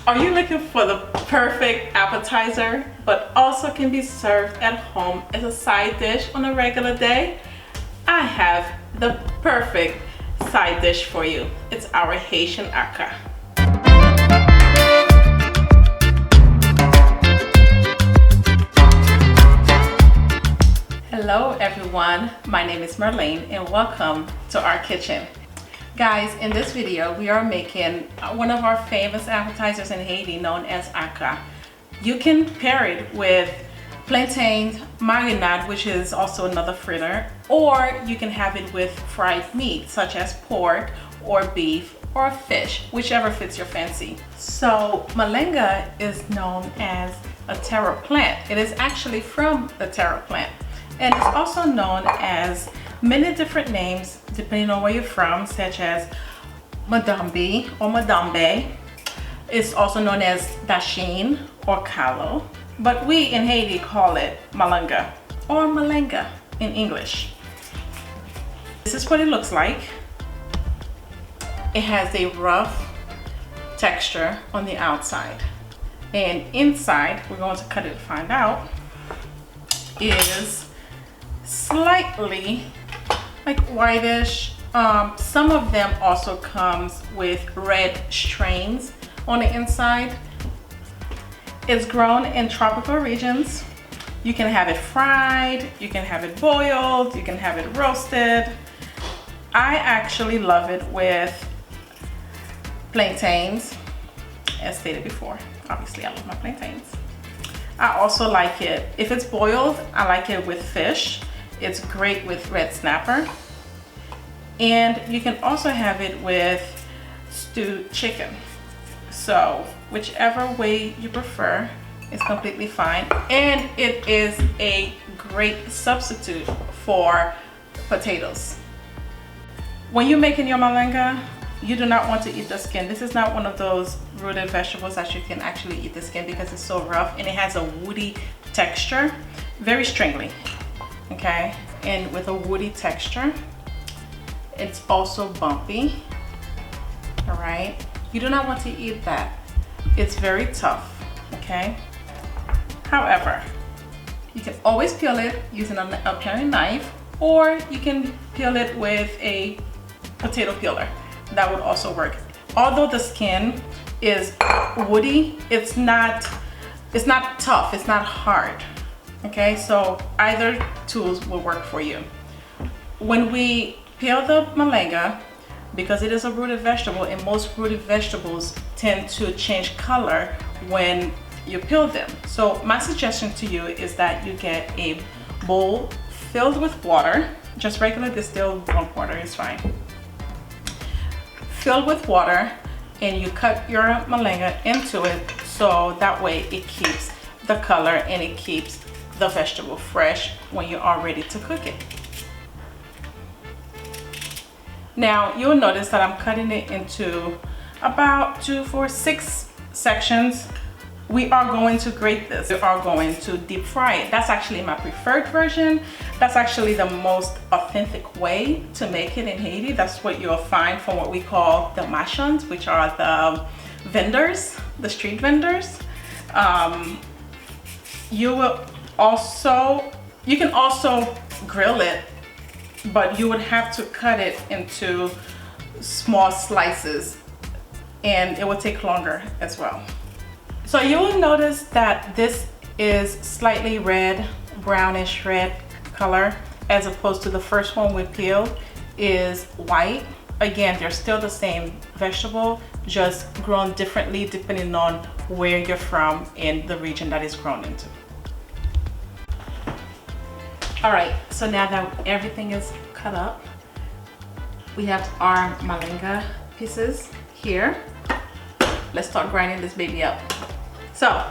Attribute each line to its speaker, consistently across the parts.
Speaker 1: Are you looking for the perfect appetizer, but also can be served at home as a side dish on a regular day? I have the perfect side dish for you. It's our Haitian Akra. Hello everyone, my name is Marlene and welcome to our kitchen. Guys, in this video we are making one of our famous appetizers in Haiti known as Akka. You can pair it with plantain marinade, which is also another fritter, or you can have it with fried meat such as pork or beef or fish, whichever fits your fancy. So Malenga is known as a taro plant. It is actually from the taro plant. And it's also known as many different names depending on where you're from, such as Madambi or Madambe. It's also known as Dasheen or Kalo, but we in Haiti call it Malanga or Malenga in English. This is what it looks like. It has a rough texture on the outside, and inside, we're going to cut it to find out, is slightly like whitish. Some of them also comes with red strains on the inside. It's grown in tropical regions. You can have it fried, you can have it boiled, you can have it roasted. I actually love it with plantains, as stated before. Obviously, I love my plantains. I also like it, if it's boiled, I like it with fish. It's great with red snapper. And you can also have it with stewed chicken. So whichever way you prefer is completely fine. And it is a great substitute for potatoes. When you're making your Malenga, you do not want to eat the skin. This is not one of those rooted vegetables that you can actually eat the skin because it's so rough and it has a woody texture, very stringly. Okay, and with a woody texture, it's also bumpy. All right, you do not want to eat that. It's very tough. Okay, however, you can always peel it using a paring knife, or you can peel it with a potato peeler. That would also work. Although the skin is woody, it's not tough, it's not hard. Okay, so either tools will work for you. When we peel the Malenga, because it is a rooted vegetable, and most rooted vegetables tend to change color when you peel them. So my suggestion to you is that you get a bowl filled with water, just regular distilled warm water is fine. Filled with water, and you cut your Malenga into it so that way it keeps the color and it keeps the vegetable fresh when you are ready to cook it. Now you'll notice that I'm cutting it into about 2, 4, 6 sections. We are going to grate this. We are going to deep fry it. That's actually my preferred version. That's actually the most authentic way to make it in Haiti. That's what you'll find from what we call the machons, which are the vendors, the street vendors. You can also grill it, but you would have to cut it into small slices and it will take longer as well. So you will notice that this is slightly red, brownish red color, as opposed to the first one we peeled is white. Again, they're still the same vegetable, just grown differently depending on where you're from in the region that it's grown into. All right, so now that everything is cut up, we have our Malenga pieces here. Let's start grinding this baby up. So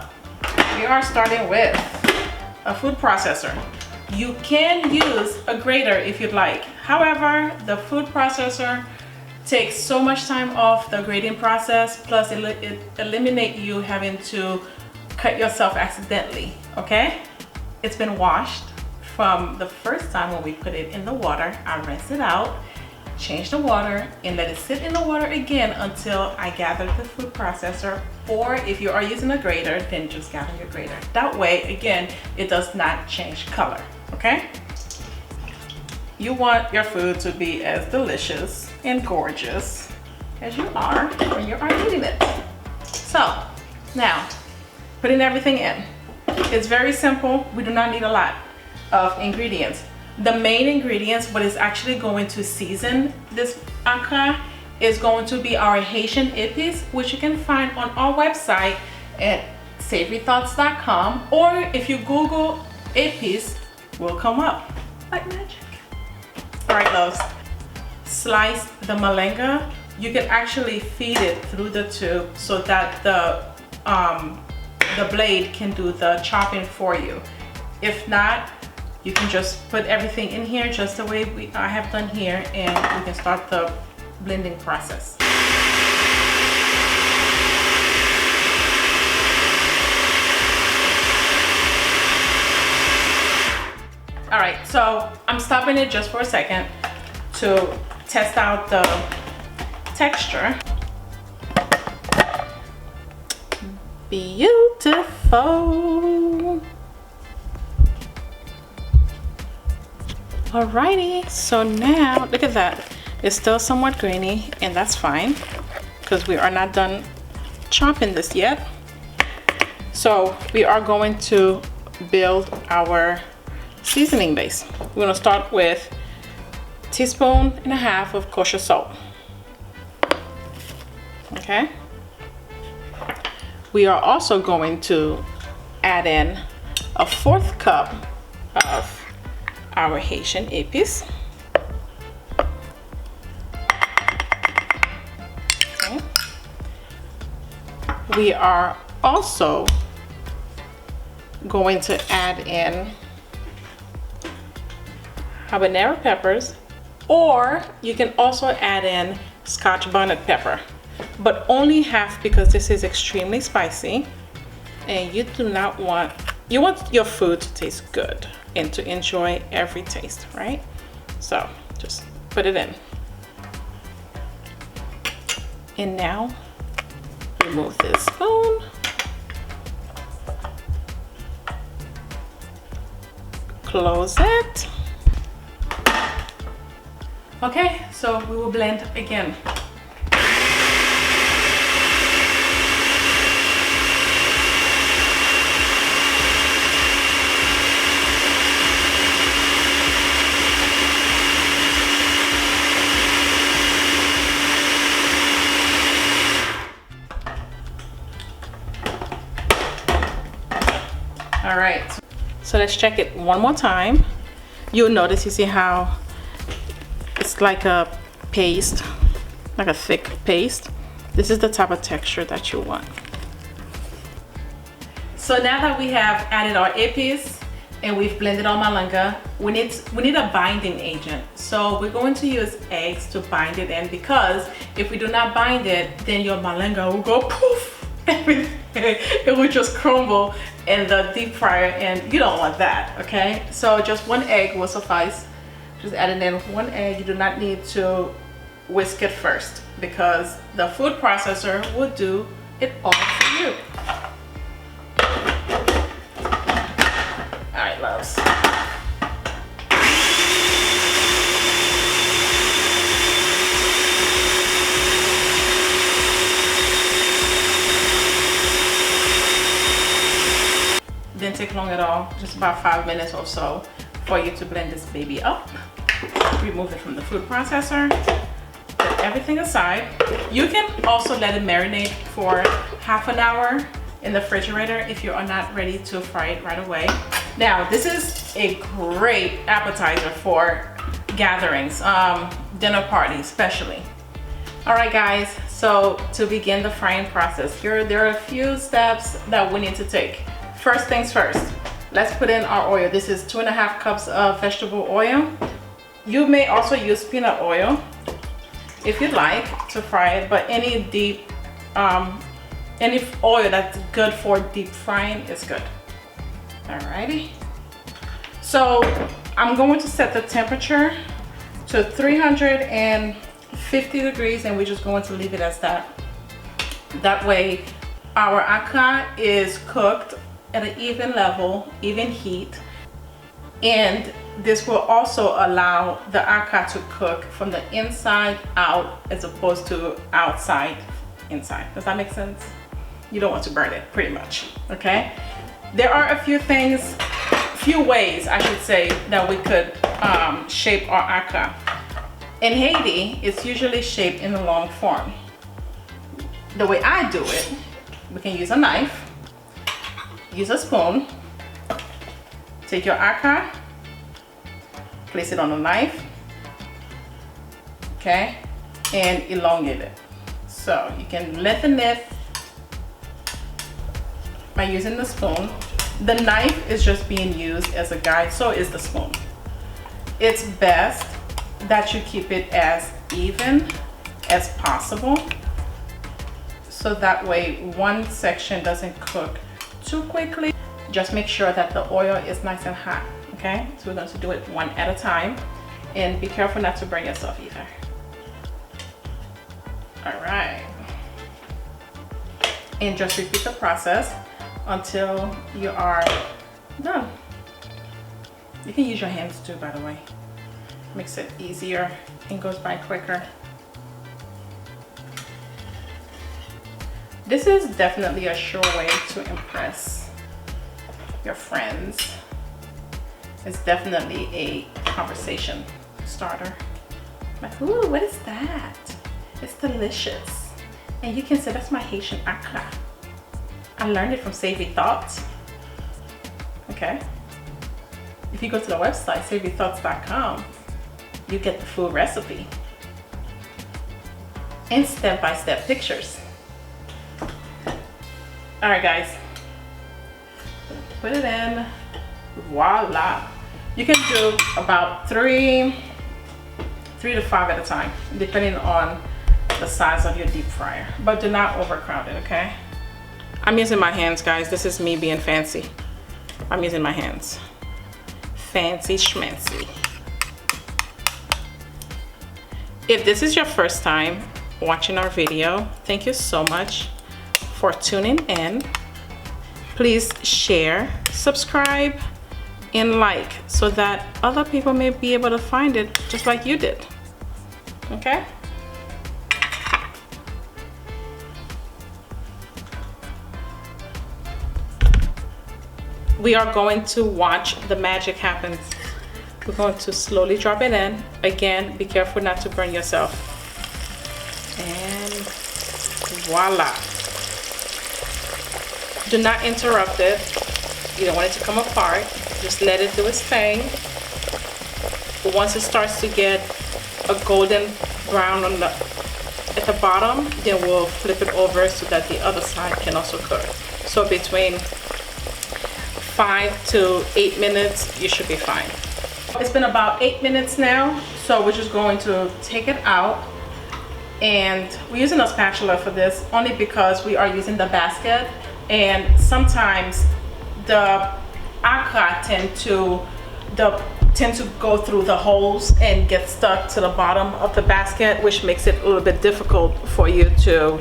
Speaker 1: we are starting with a food processor. You can use a grater if you'd like. However, the food processor takes so much time off the grating process, plus it eliminates you having to cut yourself accidentally, okay? It's been washed from the first time when we put it in the water. I rinsed it out. change the water, and let it sit in the water again until I gather the food processor. Or if you are using a grater, then just gather your grater. That way, again, it does not change color, okay? You want your food to be as delicious and gorgeous as you are when you are eating it. So now, putting everything in. It's very simple. We do not need a lot of ingredients. The main ingredients, what is actually going to season this Akka, is going to be our Haitian Epis, which you can find on our website at savorythoughts.com, or if you Google Epis, will come up like magic. All right, loves, slice the Malenga. You can actually feed it through the tube so that the blade can do the chopping for you. If not, you can just put everything in here just the way I have done here, and we can start the blending process. All right, so I'm stopping it just for a second to test out the texture. Beautiful. Alrighty, so now look at that. It's still somewhat grainy, and that's fine because we are not done chopping this yet. So we are going to build our seasoning base. We're going to start with 1.5 teaspoons of kosher salt. Okay. We are also going to add in a 1/4 cup of our Haitian Epis. Okay. We are also going to add in Habanero peppers, or you can also add in scotch bonnet pepper, but only half because this is extremely spicy and you do not want, you want your food to taste good and to enjoy every taste, right? So just put it in. And now remove this spoon. Close it. Okay, so we will blend again. All right, so let's check it one more time. You'll notice, you see how it's like a paste, like a thick paste. This is the type of texture that you want. So now that we have added our epis and we've blended our malanga, we need a binding agent. So we're going to use eggs to bind it in, because if we do not bind it, then your malanga will go poof, everything. It will just crumble in the deep fryer, and you don't want that, okay? So just 1 egg will suffice. Just add in 1 egg. You do not need to whisk it first, because the food processor will do it all for you. All right, loves. Didn't take long at all, just about 5 minutes or so for you to blend this baby up. Remove it from the food processor, put everything aside. You can also let it marinate for half an hour in the refrigerator if you are not ready to fry it right away. Now, this is a great appetizer for gatherings, dinner parties especially. All right, guys, so to begin the frying process, there are a few steps that we need to take. First things first, let's put in our oil. This is 2.5 cups of vegetable oil. You may also use peanut oil if you'd like to fry it, but any oil that's good for deep frying is good. Alrighty. So I'm going to set the temperature to 350 degrees, and we're just going to leave it as that. That way our akka is cooked at an even level, even heat, and this will also allow the akka to cook from the inside out as opposed to outside inside. Does that make sense? You don't want to burn it, pretty much. Okay, there are a few ways I should say that we could shape our akka. In Haiti, it's usually shaped in a long form. The way I do it, we can use a knife, use a spoon, take your akka, place it on a knife, okay, and elongate it. So you can lengthen it by using the spoon. The knife is just being used as a guide, so is the spoon. It's best that you keep it as even as possible, so that way one section doesn't cook too quickly. Just make sure that the oil is nice and hot, okay? So we're going to do it one at a time, and be careful not to burn yourself either. All right, and just repeat the process until you are done. You can use your hands too, by the way. Makes it easier and goes by quicker. This is definitely a sure way to impress your friends. It's definitely a conversation starter. Like, ooh, what is that? It's delicious. And you can say, that's my Haitian Akra. I learned it from Savory Thoughts. Okay. If you go to the website, savorythoughts.com, you get the full recipe and step-by-step pictures. All right, guys, put it in. Voila. You can do about three to five at a time, depending on the size of your deep fryer, but do not overcrowd it, okay? I'm using my hands, guys. This is me being fancy. I'm using my hands. Fancy schmancy. If this is your first time watching our video, thank you so much for tuning in. Please share, subscribe, and like so that other people may be able to find it just like you did. Okay? We are going to watch the magic happen. We're going to slowly drop it in. Again, be careful not to burn yourself. And voila. Do not interrupt it. You don't want it to come apart. Just let it do its thing. Once it starts to get a golden brown on at the bottom, then we'll flip it over so that the other side can also cook. So between 5 to 8 minutes, you should be fine. It's been about 8 minutes now, so we're just going to take it out, and we're using a spatula for this only because we are using the basket, and sometimes the Akka tend to go through the holes and get stuck to the bottom of the basket, which makes it a little bit difficult for you to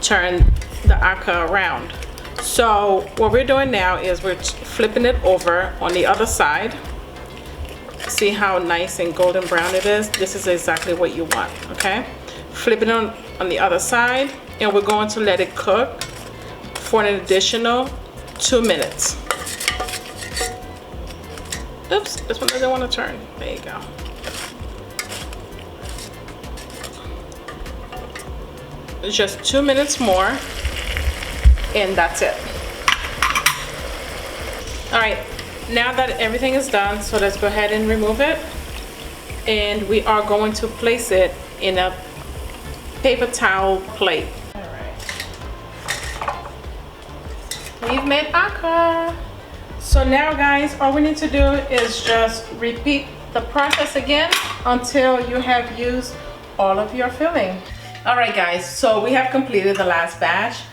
Speaker 1: turn the Akka around. So what we're doing now is we're flipping it over on the other side. See how nice and golden brown it is? This is exactly what you want, okay? Flip it on the other side, and we're going to let it cook for an additional 2 minutes. Oops, this one doesn't want to turn. There you go. It's just 2 minutes more, and that's it. All right, now that everything is done, so let's go ahead and remove it, and we are going to place it in a paper towel plate. All right, we've made Akka. So now, guys, all we need to do is just repeat the process again until you have used all of your filling. All right, guys, so we have completed the last batch.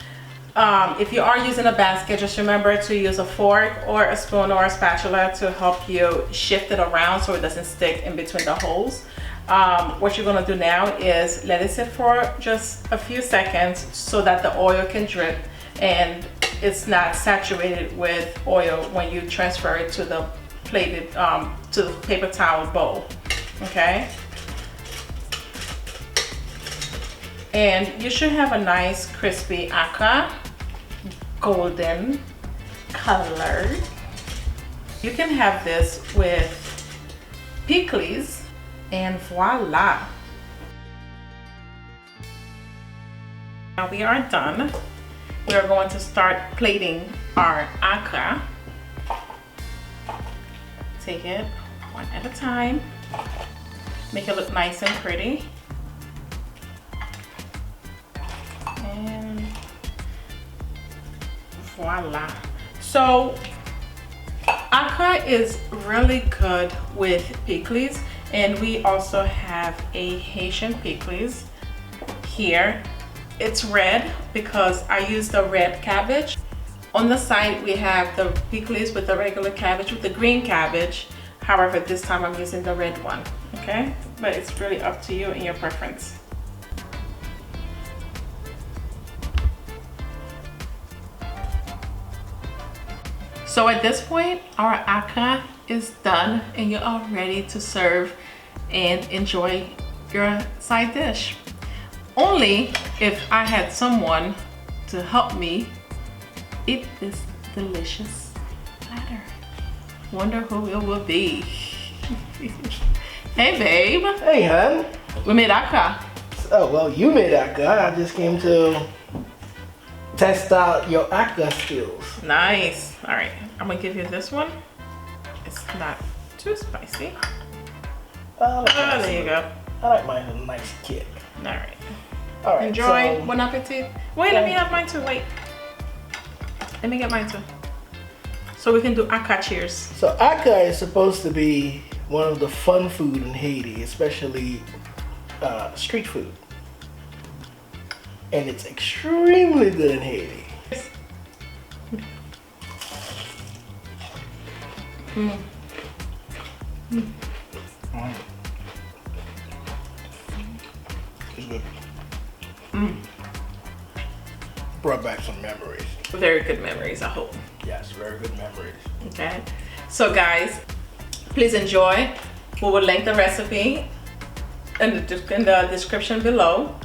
Speaker 1: If you are using a basket, just remember to use a fork or a spoon or a spatula to help you shift it around so it doesn't stick in between the holes. What you're gonna do now is let it sit for just a few seconds so that the oil can drip and it's not saturated with oil when you transfer it to the plated, to the paper towel bowl, okay? And you should have a nice crispy Akka, golden color. You can have this with pickles and voila. Now we are done. We are going to start plating our Akka. Take it one at a time. Make it look nice and pretty. And voila. So Akka is really good with pickles, and we also have a Haitian pickles here. It's red because I used the red cabbage. On the side we have the pickles with the regular cabbage with the green cabbage. However, this time I'm using the red one, okay? But it's really up to you and your preference. So at this point, our Akka is done and you are ready to serve and enjoy your side dish. Only if I had someone to help me eat this delicious platter. Wonder who it will be. Hey babe.
Speaker 2: Hey hon.
Speaker 1: We made Akka.
Speaker 2: Oh well, you made Akka. I just came to test out your Akka skills.
Speaker 1: Nice. All right, I'm gonna give you this one. It's not too spicy. There you go.
Speaker 2: I like mine with a nice kick.
Speaker 1: All right.
Speaker 2: All right.
Speaker 1: Enjoy.
Speaker 2: So,
Speaker 1: Bon appetit. Wait, let me have mine too. Wait. Let me get mine too. So we can do Akka cheers.
Speaker 2: So Akka is supposed to be one of the fun food in Haiti, especially street food. And it's extremely good in Haiti.
Speaker 1: Mm.
Speaker 2: Mm. It's good.
Speaker 1: Mm.
Speaker 2: Brought back some memories.
Speaker 1: Very good memories, I hope.
Speaker 2: Yes, very good memories.
Speaker 1: Okay. So guys, please enjoy. We will link the recipe in the description below.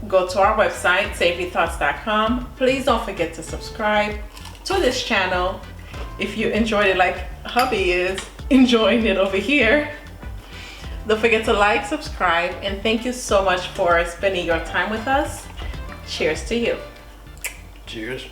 Speaker 1: Go to our website, savorythoughts.com. Please don't forget to subscribe to this channel if you enjoyed it like hubby is enjoying it over here. Don't forget to like, subscribe, and thank you so much for spending your time with us. Cheers to you.
Speaker 2: Cheers.